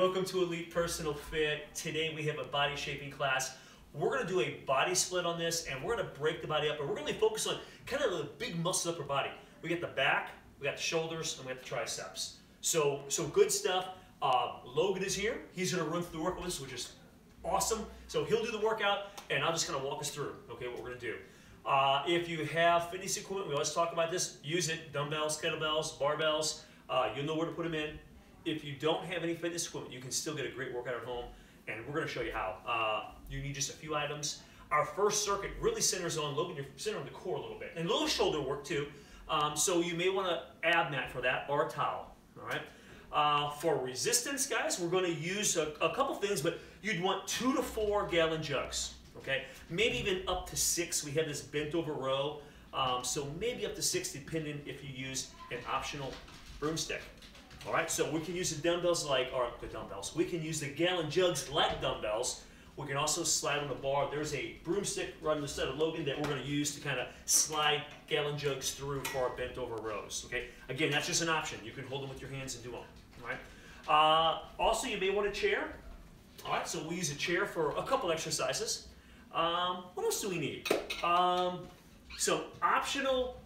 welcome to Elite Personal Fit. Today we have a body shaping class. We're going to do a body split on this, and we're going to break the body up, and we're going to focus on kind of the big muscles upper body. We got the back, we got the shoulders, and we got the triceps. So good stuff. Logan is here. He's going to run through the workout with us, which is awesome. So he'll do the workout, and I'm just going to walk us through, okay, what we're going to do. If you have fitness equipment, we always talk about this, use it. Dumbbells, kettlebells, barbells, you'll know where to put them in. If you don't have any fitness equipment, you can still get a great workout at home, and we're going to show you how. You need just a few items. Our first circuit really centers on, Logan, you're centering on the core a little bit, and a little shoulder work too. So you may want an ab mat for that, or a towel, all right? For resistance, guys, we're going to use a couple things, but you'd want 2 to 4 gallon jugs, okay? Maybe even up to 6. We have this bent over row, so maybe up to 6 depending if you use an optional broomstick. All right, so we can use the dumbbells we can use the gallon jugs like dumbbells. We can also slide on the bar. There's a broomstick right on the side of Logan that we're going to use to kind of slide gallon jugs through for our bent over rows, okay? Again, that's just an option. You can hold them with your hands and do them, all right? Also, you may want a chair. All right, so we use a chair for a couple exercises. What else do we need? Some optional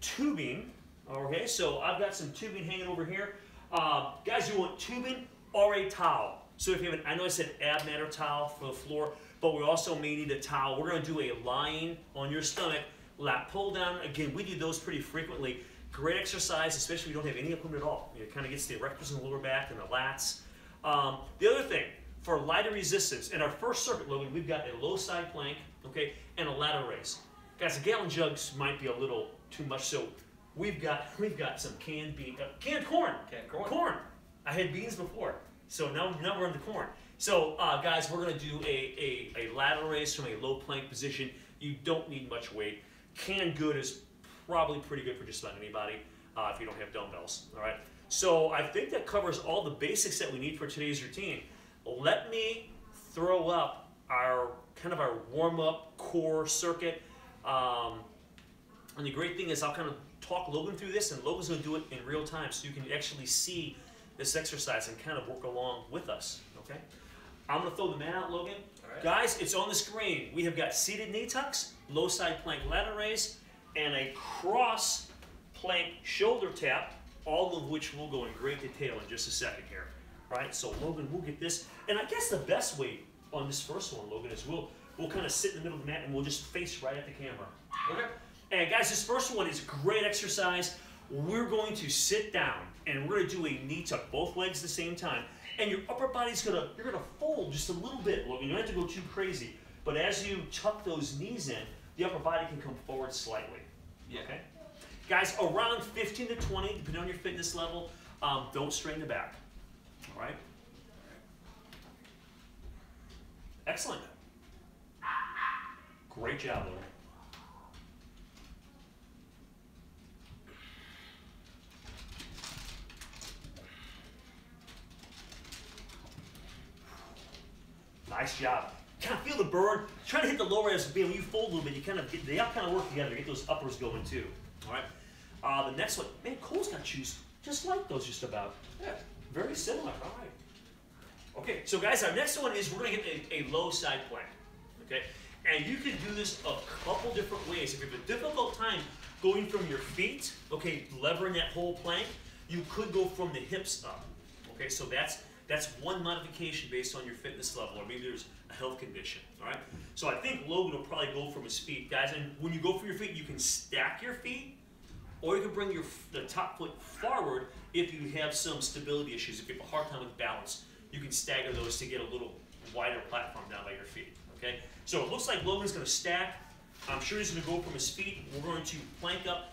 tubing. Okay, so I've got some tubing hanging over here. Guys, you want tubing or a towel. So if you have I know I said ab mat or towel for the floor, but we also may need a towel. We're going to do a lying on your stomach, lat pull down. Again, we do those pretty frequently. Great exercise, especially if you don't have any equipment at all. It kind of gets the erectors in the lower back and the lats. The other thing, for lighter resistance, in our first circuit, Logan, we've got a low side plank, okay, and a lateral raise. Guys, the gallon jugs might be a little too much, so we've got some canned corn. Corn. I had beans before, so now we're into corn. So guys, we're going to do a lateral raise from a low plank position. You don't need much weight. Canned good is probably pretty good for just about anybody if you don't have dumbbells. All right. So I think that covers all the basics that we need for today's routine. Let me throw up our warm-up core circuit. And the great thing is I'll kind of talk Logan through this, and Logan's going to do it in real time so you can actually see this exercise and kind of work along with us, okay? I'm going to throw the mat out, Logan. All right. Guys, it's on the screen. We have got seated knee tucks, low side plank lateral raise, and a cross plank shoulder tap, all of which will go in great detail in just a second here. All right, so Logan, we'll get this. And I guess the best way on this first one, Logan, is we'll kind of sit in the middle of the mat and we'll just face right at the camera. Okay? And guys, this first one is great exercise. We're going to sit down and we're going to do a knee tuck, both legs at the same time. And your upper body's you're gonna fold just a little bit. Logan, you don't have to go too crazy. But as you tuck those knees in, the upper body can come forward slightly. Yeah. Okay? Guys, around 15 to 20, depending on your fitness level, don't strain the back. All right? Excellent. Great job, Logan. Nice job. Kind of feel the burn. Try to hit the lower abs. When you fold a little bit, you kind of get they all kind of work together. Get those uppers going too. All right. The next one, man, Cole's got shoes just like those, just about. Yeah, very similar. All right. Okay, so guys, our next one is we're going to get a low side plank. Okay, and you can do this a couple different ways. If you have a difficult time going from your feet, okay, levering that whole plank, you could go from the hips up. Okay, so that's one modification based on your fitness level, or maybe there's a health condition, all right? So I think Logan will probably go from his feet. Guys, and when you go from your feet, you can stack your feet, or you can bring the top foot forward if you have some stability issues. If you have a hard time with balance, you can stagger those to get a little wider platform down by your feet, okay? So it looks like Logan's gonna stack. I'm sure he's gonna go from his feet. We're going to plank up.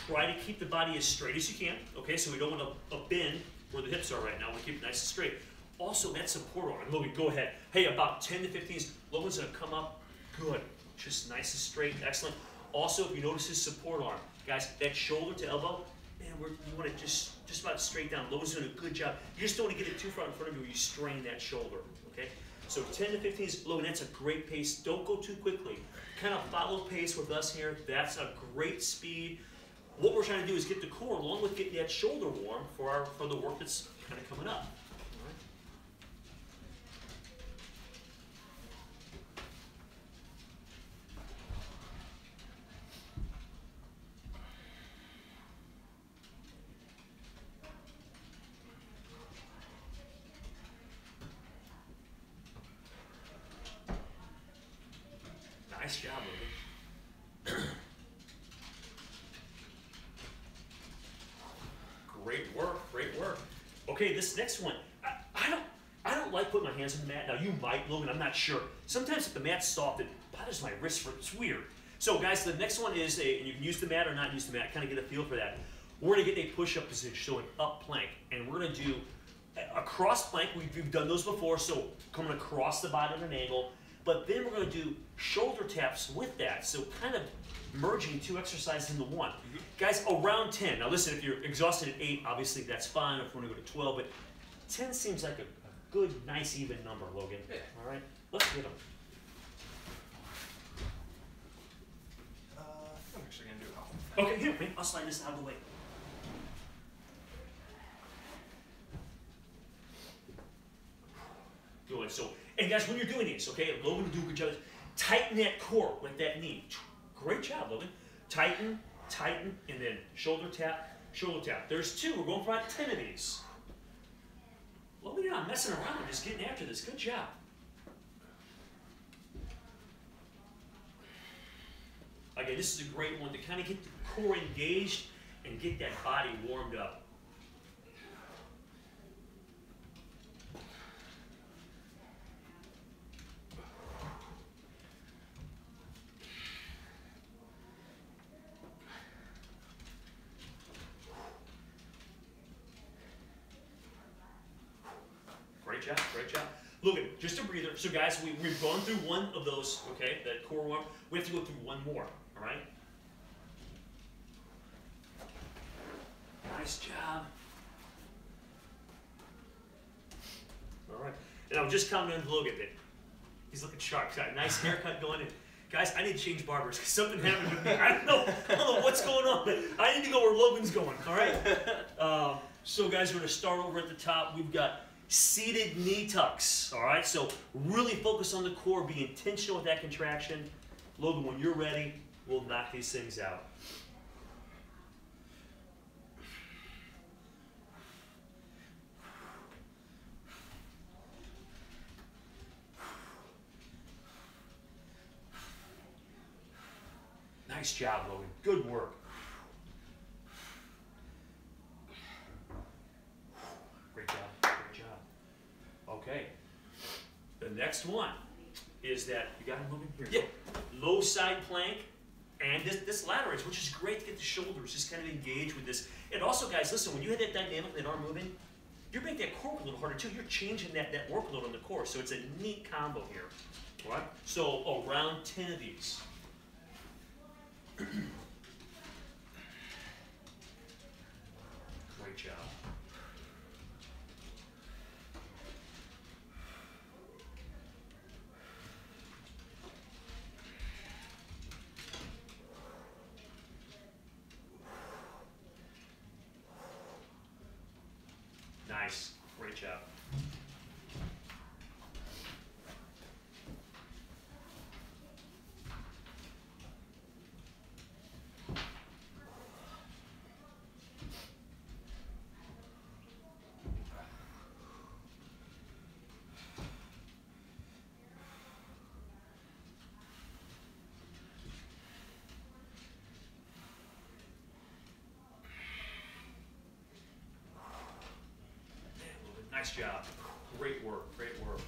Try to keep the body as straight as you can, okay? So we don't want a bend where the hips are right now. We keep it nice and straight. Also, that support arm. Logan, go ahead. Hey, about 10 to 15. Logan's gonna come up. Good. Just nice and straight. Excellent. Also, if you notice his support arm, guys, that shoulder to elbow, man, you want it just about straight down. Logan's doing a good job. You just don't want to get it too far in front of you where you strain that shoulder, okay? So 10 to 15 is Logan. That's a great pace. Don't go too quickly. Kind of follow pace with us here. That's a great speed. What we're trying to do is get the core along with getting that shoulder warm for the work that's kind of coming up. Nice job, Logan. Great work, great work. Okay, this next one, I don't like putting my hands on the mat. Now you might, Logan, I'm not sure. Sometimes if the mat's soft, it bothers my wrist, it's weird. So guys, the next one is and you can use the mat or not use the mat, kind of get a feel for that. We're gonna get a push-up position, so an up plank, and we're gonna do a cross plank. We've done those before, so coming across the body at an angle, but then we're gonna do shoulder taps with that, so kind of merging two exercises into one. Guys, around 10. Now listen, if you're exhausted at 8, obviously that's fine. If we're gonna go to 12, but 10 seems like a good, nice, even number, Logan. Yeah. All right, let's get them. I'm actually gonna do a half. Okay, here, man, I'll slide this out of the way. Good. So, and guys, when you're doing these, okay, Logan will do a good job. Tighten that core with that knee. Great job, Logan. Tighten, tighten, and then shoulder tap, shoulder tap. There's 2. We're going for about 10 of these. Logan, you're not messing around. We're just getting after this. Good job. Again, this is a great one to kind of get the core engaged and get that body warmed up. Great job, great job. Logan, just a breather. So guys, we've gone through one of those, okay, that core warm. We have to go through one more, all right? Nice job. All right. And I was just commenting on Logan that he's looking sharp. He's got a nice haircut going in. Guys, I need to change barbers because something happened with me. I don't know what's going on, but I need to go where Logan's going, all right? So guys, we're going to start over at the top. We've got seated knee tucks, all right? So really focus on the core, be intentional with that contraction. Logan, when you're ready, we'll knock these things out. Nice job, Logan. Good work. Great job. Great job. Okay. The next one is that, you got him moving here? Yeah. Low side plank and this lateral raise, which is great to get the shoulders just kind of engaged with this. And also, guys, listen, when you have that dynamic, that arm moving, you're making that core a little harder too. You're changing that workload on the core. So it's a neat combo here. All right? So around 10 of these. Great job. Nice. Great job. Nice job. Great work. Great work.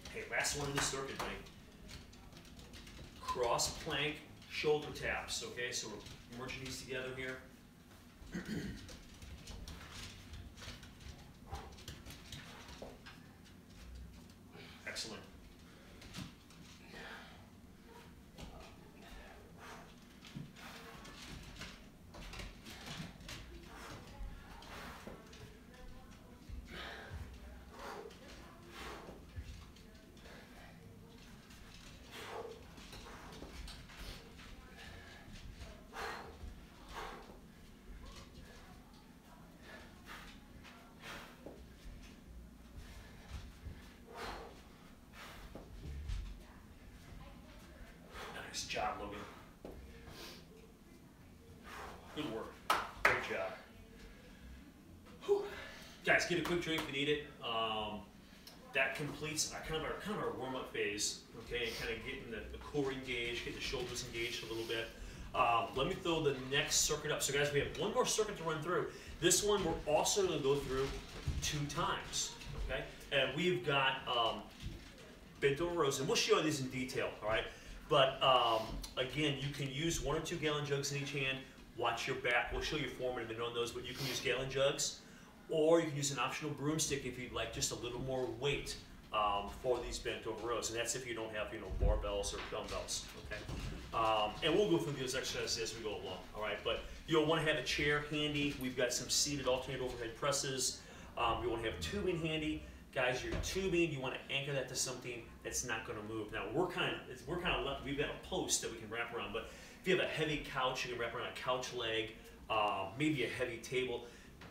Okay, last one in the circuit, Mike. Cross plank shoulder taps. Okay, so we're merging these together here. Excellent. Nice job, Logan. Good work. Great job. Whew. Guys, get a quick drink if you need it. That completes kind of our warm-up phase, okay, and kind of getting the core engaged, getting the shoulders engaged a little bit. Let me throw the next circuit up. So guys, we have one more circuit to run through. This one we're also going to go through 2 times, okay? And we've got bent over rows, and we'll show you these in detail, all right? But again, you can use 1 or 2 gallon jugs in each hand. Watch your back. We'll show you form in a minute on those, but you can use gallon jugs, or you can use an optional broomstick if you'd like just a little more weight for these bent over rows. And that's if you don't have, barbells or dumbbells, okay? And we'll go through those exercises as we go along, all right? But you'll want to have a chair handy. We've got some seated alternate overhead presses. You want to have tubing handy. Guys, your tubing, you want to anchor that to something that's not going to move. Now, we've got a post that we can wrap around, but if you have a heavy couch, you can wrap around a couch leg, maybe a heavy table.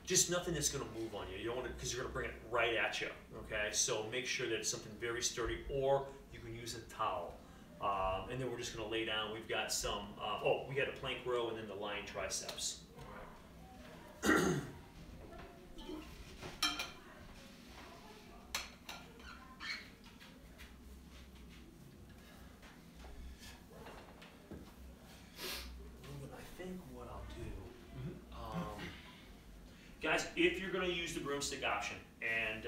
Just nothing that's going to move on you. You don't want to, because you're going to bring it right at you, okay? So make sure that it's something very sturdy, or you can use a towel. And then we're just going to lay down. We've got some, we got a plank row and then the lying triceps. All right. Guys, if you're going to use the broomstick option, and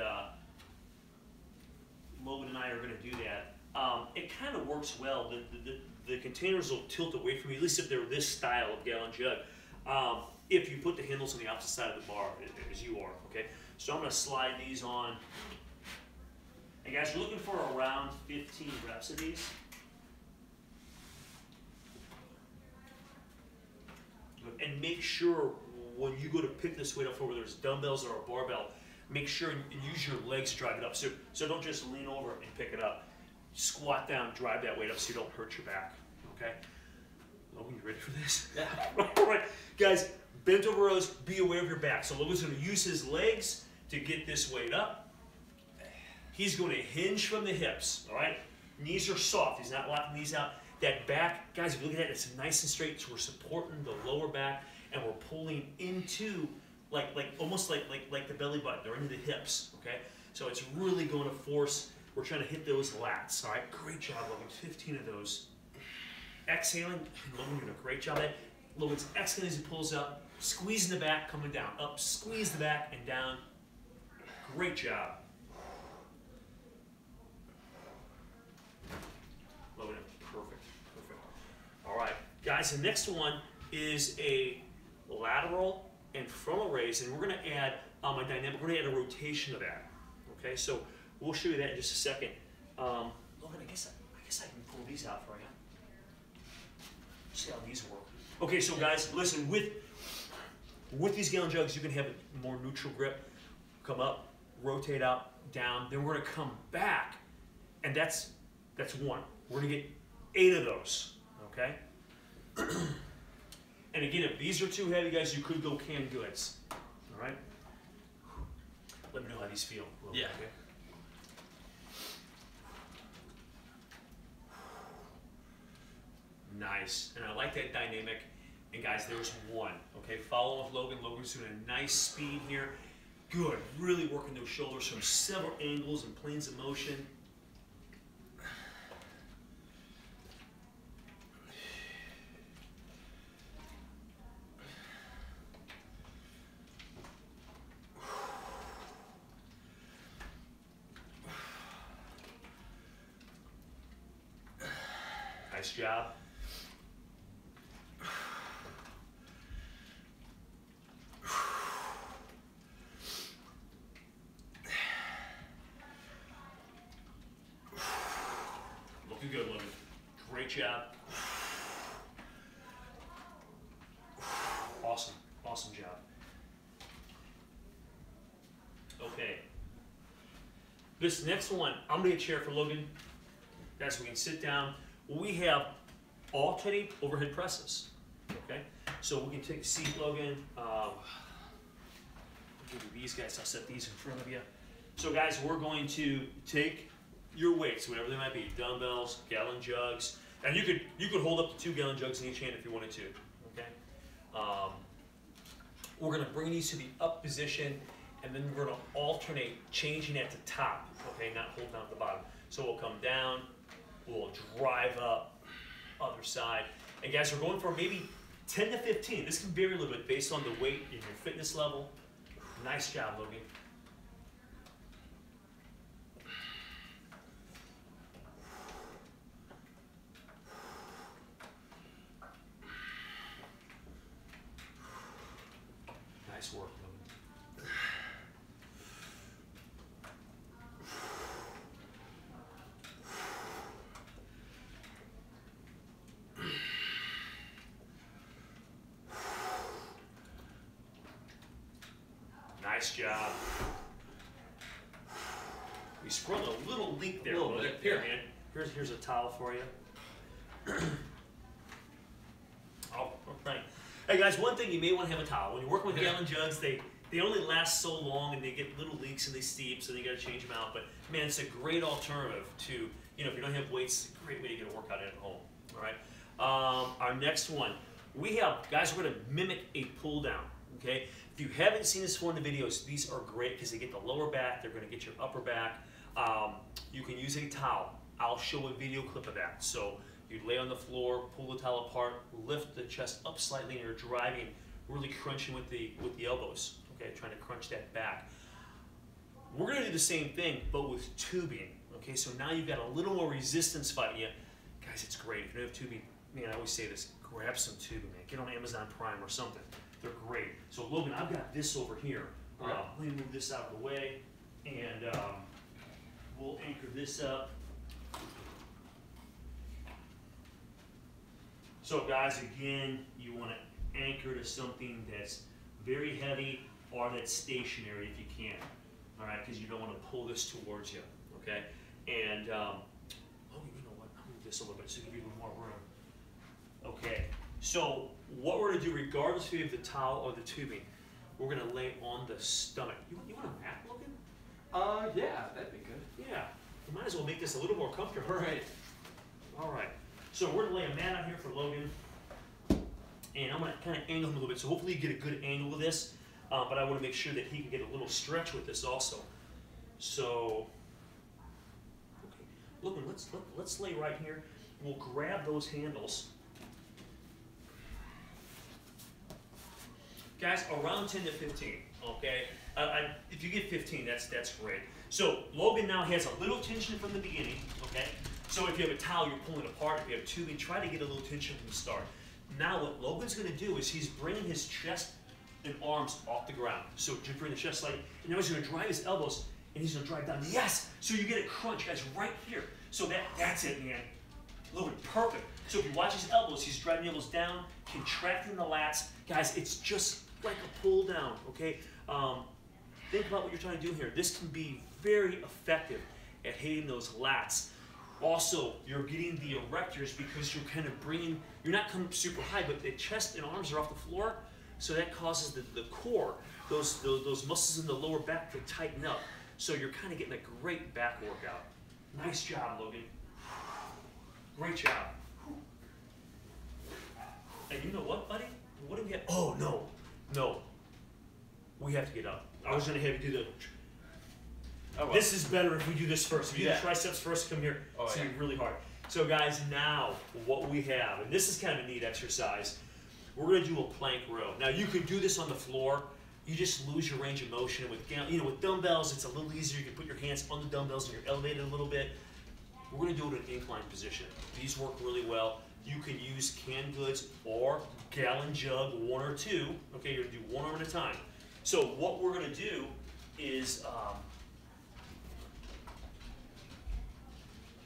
Logan and I are going to do that, it kind of works well. The containers will tilt away from you, at least if they're this style of gallon jug, if you put the handles on the opposite side of the bar, as you are, okay? So I'm going to slide these on. And guys, you're looking for around 15 reps of these. And make sure when you go to pick this weight up, whether it's dumbbells or a barbell, make sure and use your legs to drive it up. So don't just lean over and pick it up. Squat down, drive that weight up so you don't hurt your back, okay? Logan, you ready for this? Yeah. All right, guys, bent over rows, be aware of your back. So Logan's going to use his legs to get this weight up. He's going to hinge from the hips, all right? Knees are soft. He's not locking these out. That back, guys, if you look at it, it's nice and straight. So we're supporting the lower back, and we're pulling into almost like the belly button or into the hips, okay? So it's really going to force. We're trying to hit those lats, all right? Great job, Logan. 15 of those. Exhaling, Logan doing a great job at it. Logan's exhaling as he pulls up, squeezing the back, coming down, up, squeeze the back and down. Great job. Logan, perfect. All right, guys, the next one is a lateral and frontal raise, and we're going to add a dynamic. We're going to add a rotation to that. Okay, so we'll show you that in just a second. Logan, I guess I can pull these out for you. See how these work. Okay, so guys, listen. With these gallon jugs, you can have a more neutral grip. Come up, rotate out, down. Then we're going to come back, and that's one. We're going to get 8 of those. Okay. And again, if these are too heavy, guys, you could go canned goods. All right? Let me know how these feel. Yeah. Okay? Nice. And I like that dynamic. And guys, there's one. Okay, follow with Logan. Logan's doing a nice speed here. Good. Really working those shoulders from several angles and planes of motion. Nice job. Looking good, Logan. Great job. Awesome job. Okay. This next one, I'm gonna get a chair for Logan. Guys, we can sit down. We have alternating overhead presses, okay? So we can take a seat, Logan. I'll give you these guys. I'll set these in front of you. So guys, we're going to take your weights, whatever they might be, dumbbells, gallon jugs. And you could hold up to 2 gallon jugs in each hand if you wanted to. Okay. We're going to bring these to the up position, and then we're going to alternate changing at the top. Okay, not holding down at the bottom. So we'll come down, we'll drive up, other side. And guys, we're going for maybe 10 to 15. This can vary a little bit based on the weight and your fitness level. Nice job, Logan. Nice work, Logan. Nice job. We sprung a little leak there. Here, man. Here's a towel for you. Oh, right. Hey guys, one thing you may want to have a towel. When you're working with gallon jugs, they only last so long and they get little leaks and they steep, so you got to change them out. But man, it's a great alternative to, if you don't have weights, it's a great way to get a workout in at home. All right. Our next one, we're going to mimic a pull down. Okay. If you haven't seen this before in the videos, these are great because they get the lower back. They're going to get your upper back. You can use a towel. I'll show a video clip of that. So you lay on the floor, pull the towel apart, lift the chest up slightly, and you're driving, really crunching with the elbows. Okay, trying to crunch that back. We're going to do the same thing, but with tubing. Okay, so now you've got a little more resistance fighting you. Guys, it's great. If you don't have tubing, man, I always say this, grab some tubing, man. Get on Amazon Prime or something. They're great. So Logan, I've got this over here. Let me move this out of the way, and we'll anchor this up. So guys, again, you want to anchor to something that's very heavy or that's stationary if you can. All right, because you don't want to pull this towards you. Okay, and oh, you know what? I'll move this a little bit so you give you a little more room. Okay. So what we're going to do, regardless if you have the towel or the tubing, we're going to lay on the stomach. You want a mat, Logan? Yeah, that'd be good. Yeah. We might as well make this a little more comfortable. All right. So we're going to lay a mat out here for Logan. And I'm going to kind of angle him a little bit. So hopefully you get a good angle of this. But I want to make sure that he can get a little stretch with this also. So, okay. Logan, let's lay right here. We'll grab those handles. Guys, around 10 to 15, okay? If you get 15, that's great. So Logan now has a little tension from the beginning, okay? So if you have a towel, you're pulling it apart. If you have tubing, try to get a little tension from the start. Now what Logan's going to do is he's bringing his chest and arms off the ground. So just bring the chest slightly, and now he's going to drive his elbows, and he's going to drive down. Yes! So you get a crunch, guys, right here. So that's it, man. Logan, perfect. So if you watch his elbows, he's driving the elbows down, contracting the lats. Guys, it's just like a pull down, okay? Think about what you're trying to do here. This can be very effective at hitting those lats. Also, you're getting the erectors because you're kind of bringing, you're not coming super high, but the chest and arms are off the floor, so that causes the core, those muscles in the lower back to tighten up. So you're kind of getting a great back workout. Nice job, Logan. Great job. And you know what, buddy? What do we have? Oh, no. We have to get up. I was going to have you do the... Oh, well. This is better if we do this first. If you do the triceps first, come here. It's going to be really hard. So guys, now what we have, and this is kind of a neat exercise, we're going to do a plank row. Now you could do this on the floor. You just lose your range of motion. With dumbbells, it's a little easier. You can put your hands on the dumbbells and you're elevated a little bit. We're going to do it in an incline position. These work really well. You can use canned goods or gallon jug, 1 or 2. Okay, you're going to do one arm at a time. So what we're going to do is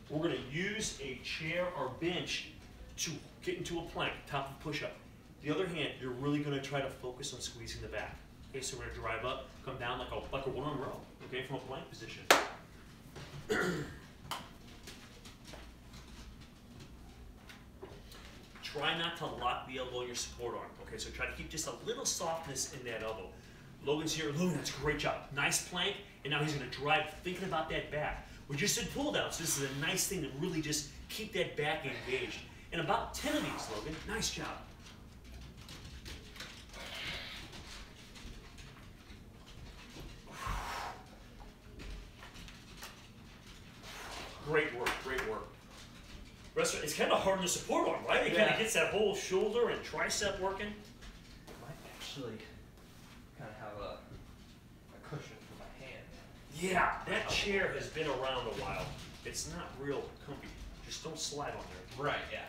we're going to use a chair or bench to get into a plank, top of push-up. The other hand, you're really going to try to focus on squeezing the back. Okay, so we're going to drive up, come down like a one-arm row, okay, from a plank position. Try not to lock the elbow in your support arm, okay, so try to keep just a little softness in that elbow. Logan's here. Logan, that's a great job. Nice plank, and now he's going to drive thinking about that back. We just did pull down, so this is a nice thing to really just keep that back engaged. And about 10 of these, Logan. Nice job. Great work, great work. It's kind of hard on the support arm, right? It kind of gets that whole shoulder and tricep working. Might actually kind of have a cushion for my hand. Yeah, that chair has been around a while. It's not real comfy. Just don't slide on there. Right, yeah.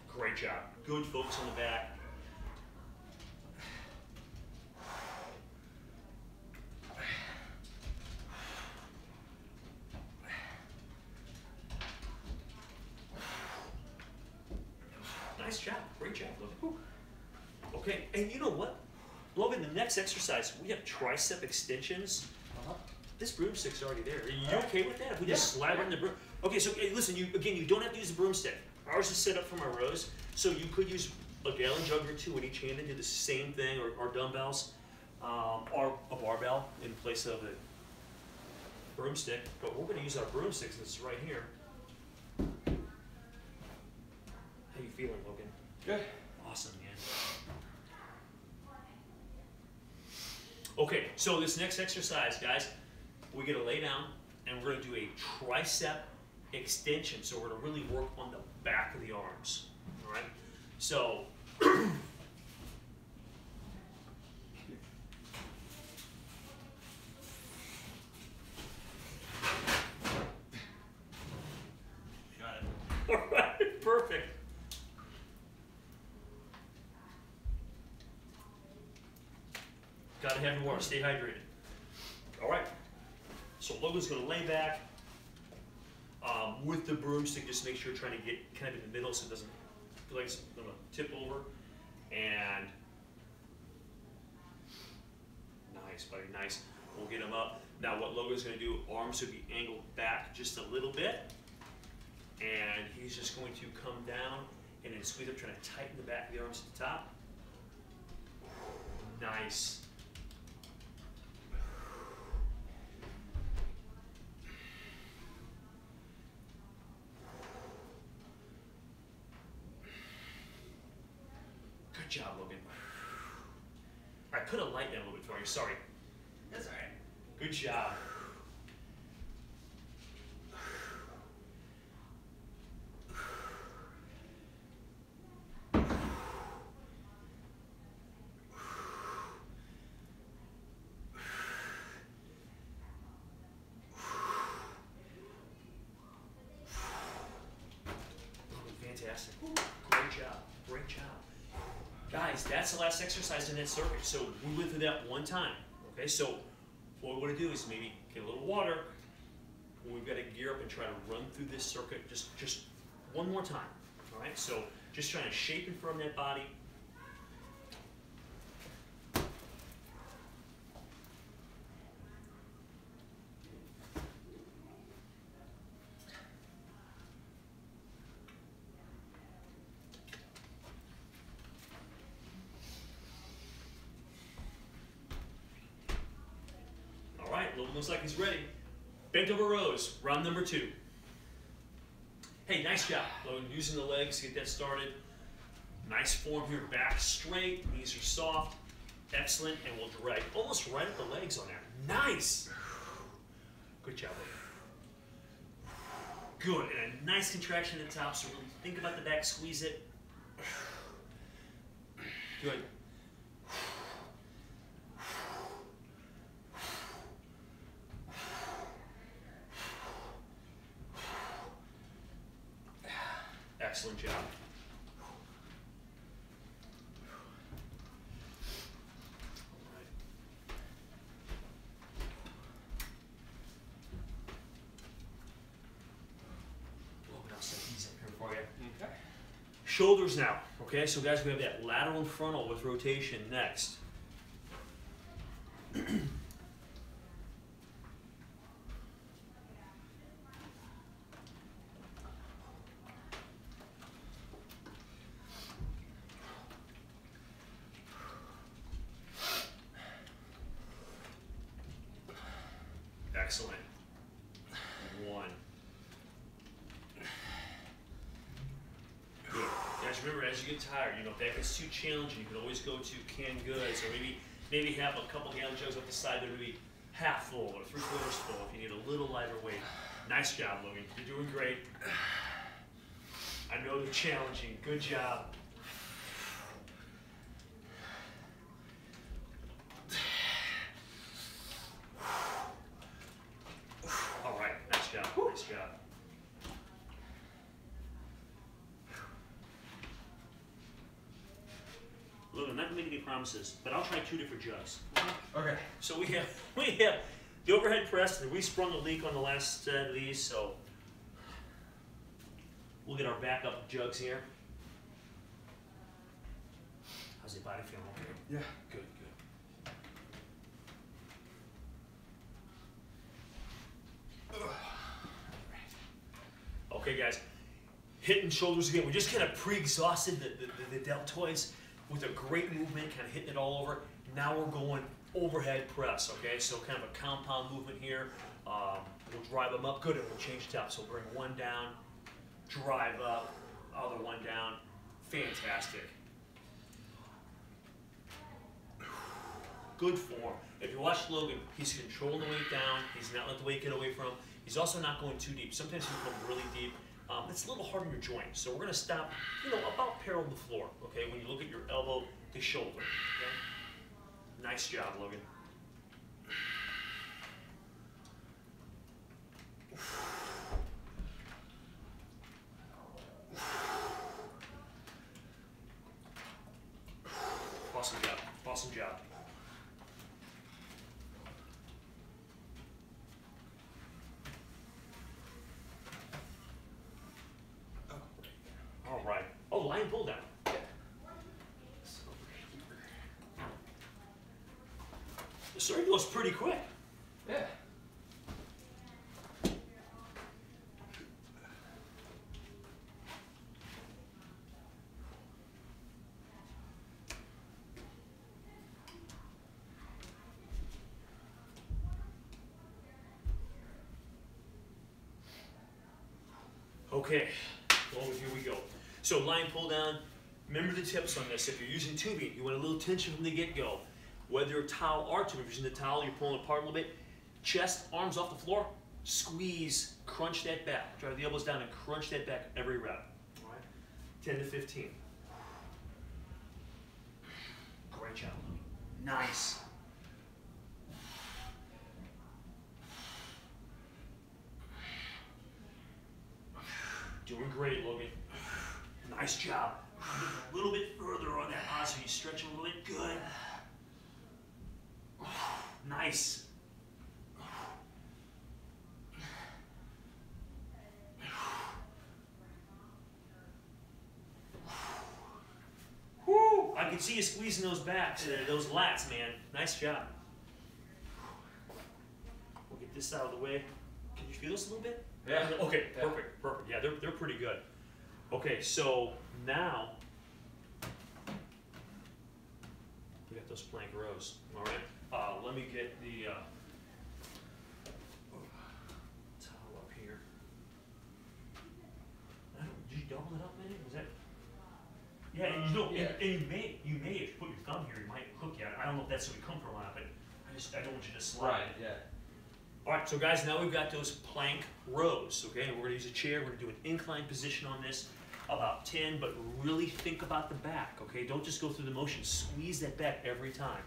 Great job. Good focus on the back. Nice job. Great job, Logan. Okay, and you know what? Logan, the next exercise, we have tricep extensions. This broomstick's already there. Are you okay with that? If we just slide on the broom? Okay, so hey, listen, you don't have to use the broomstick. Ours is set up for my rows, so you could use a gallon jug or two in each hand and do the same thing, or dumbbells, or a barbell in place of a broomstick. But we're going to use our broomsticks. This is right here. How you feeling, Logan? Good. Awesome, man. Okay, so this next exercise, guys, we're going to lay down and we're going to do a tricep extension. So we're going to really work on the back of the arms. All right? So got it. all right, perfect. Gotta have your water, stay hydrated. All right, so Logan's gonna lay back with the broomstick, just make sure you're trying to get kind of in the middle so it doesn't feel like it's gonna tip over. And nice, buddy, nice. We'll get him up. Now what Logan's gonna do, arms will be angled back just a little bit. And he's just going to come down and then squeeze up, trying to tighten the back of the arms at the top. Nice. Good job, Logan. I put a light down a little bit for you, sorry. That's all right. Good job. Fantastic. Great job. Great job. Guys, that's the last exercise in that circuit. So we went through that one time. Okay, so what we're going to do is maybe get a little water. We've got to gear up and try to run through this circuit just one more time. All right, so just trying to shape and firm that body. Logan looks like he's ready. Bent over rows, round number 2. Hey, nice job, Logan, using the legs to get that started. Nice form here, back straight, knees are soft. Excellent, and we'll drag almost right at the legs on there. Nice! Good job, Logan. Good, and a nice contraction at the top, so really think about the back, squeeze it. Good. Excellent job. Okay. Shoulders now. Okay, so guys, we have that lateral frontal with rotation next. Excellent. 1. Good. Guys, remember, as you get tired, you know, if that gets too challenging, you can always go to canned goods, or maybe have a couple gallon jugs up the side that are maybe half full or 3/4 full if you need a little lighter weight. Nice job, Logan. You're doing great. I know they're challenging. Good job. All right, nice job. Nice job. Look, I'm not gonna make any promises, but I'll try 2 different jugs. Okay. So we have the overhead press, and we sprung a leak on the last set of these, so we'll get our backup jugs here. How's your body feeling? Okay. Yeah. Good, good. Okay, guys, hitting shoulders again. We just kind of pre-exhausted the deltoids with a great movement, kind of hitting it all over. Now we're going overhead press, okay? So kind of a compound movement here. We'll drive them up, good, and we'll change it up. So bring one down, drive up, other one down. Fantastic. Good form. If you watch Logan, he's controlling the weight down. He's not letting the weight get away from him. He's also not going too deep. Sometimes he can go really deep. It's a little hard on your joint. So we're going to stop, you know, about parallel to the floor, okay? When you look at your elbow to shoulder, okay? Nice job, Logan. Awesome job. Awesome job. All right. Oh, line pull down. The story goes pretty quick. Yeah. Okay, well, here we go. So line pull down, remember the tips on this. If you're using tubing, you want a little tension from the get-go. Whether you're towel or tube, if you're using the towel, you're pulling apart a little bit. Chest, arms off the floor, squeeze, crunch that back. Drive the elbows down and crunch that back every rep. All right, 10 to 15. Great job, Louie. Nice. Doing great, Logan. Nice job. A little bit further on that pause, so you stretch a little bit. Good. Nice. Woo! I can see you squeezing those backs, those lats, man. Nice job. We'll get this out of the way. Can you feel this a little bit? Yeah. Okay, Yeah. perfect, perfect. Yeah, they're pretty good. Okay, so now we got those plank rows. All right. Let me get the towel up here. Did you double it up, man? Was that? Yeah, and you know, Yeah. and you may, if you put your thumb here, you might hook you. I don't know if that's so comfortable or not, but I don't want you to slide. Right. Yeah. All right, so guys, now we've got those plank rows, okay? And we're gonna use a chair, we're gonna do an incline position on this, about 10, but really think about the back, okay? Don't just go through the motion, squeeze that back every time.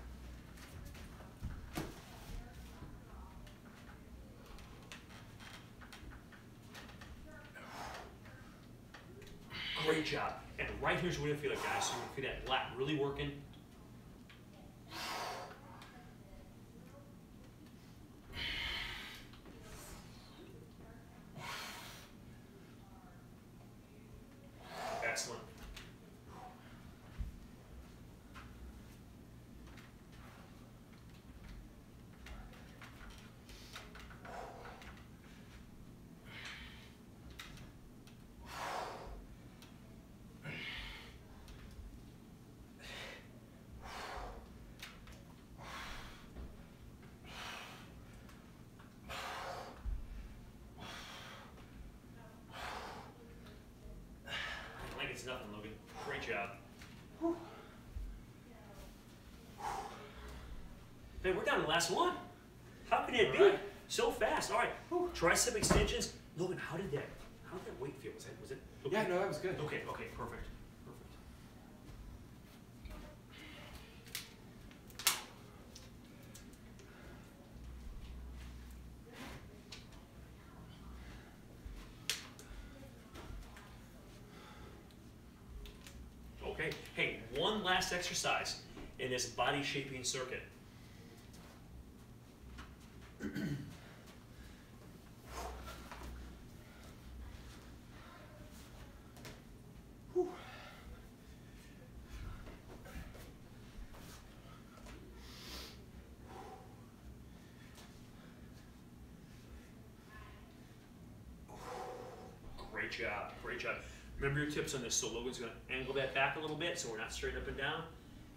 Great job. And right here's where you feel it, guys. So you feel that lat really working. Excellent. job. Man, we're down to the last one. How can it be so fast? All right, tricep extensions. Logan, how did that weight feel? Was it? Okay? Yeah, no, that was good. Okay, perfect, perfect. Okay, hey, one last exercise in this body shaping circuit. Great job, great job. Remember your tips on this. So Logan's going to angle that back a little bit so we're not straight up and down.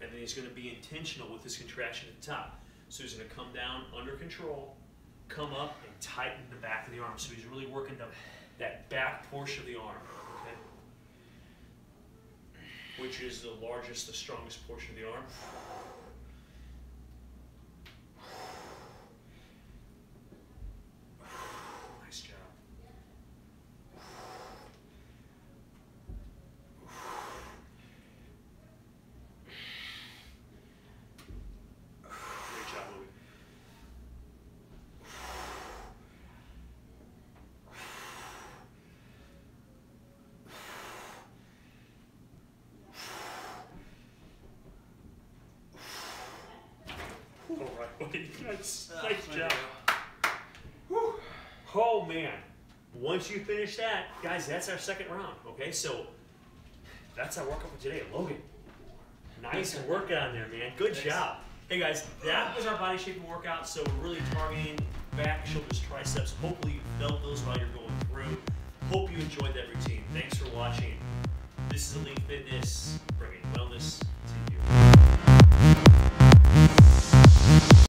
And then he's going to be intentional with his contraction at the top. So he's going to come down under control, come up and tighten the back of the arm. So he's really working that back portion of the arm, okay? Which is the largest, the strongest portion of the arm. Nice job. Great job, Louie. All right, nice job. Oh man, once you finish that, guys, that's our second round, okay? So that's our workout for today. Logan, nice workout there, man. Good job. Hey guys, that was our body shaping workout. So we're really targeting back, shoulders, triceps. Hopefully you felt those while you're going through. Hope you enjoyed that routine. Thanks for watching. This is Elite Fitness, bringing wellness to you.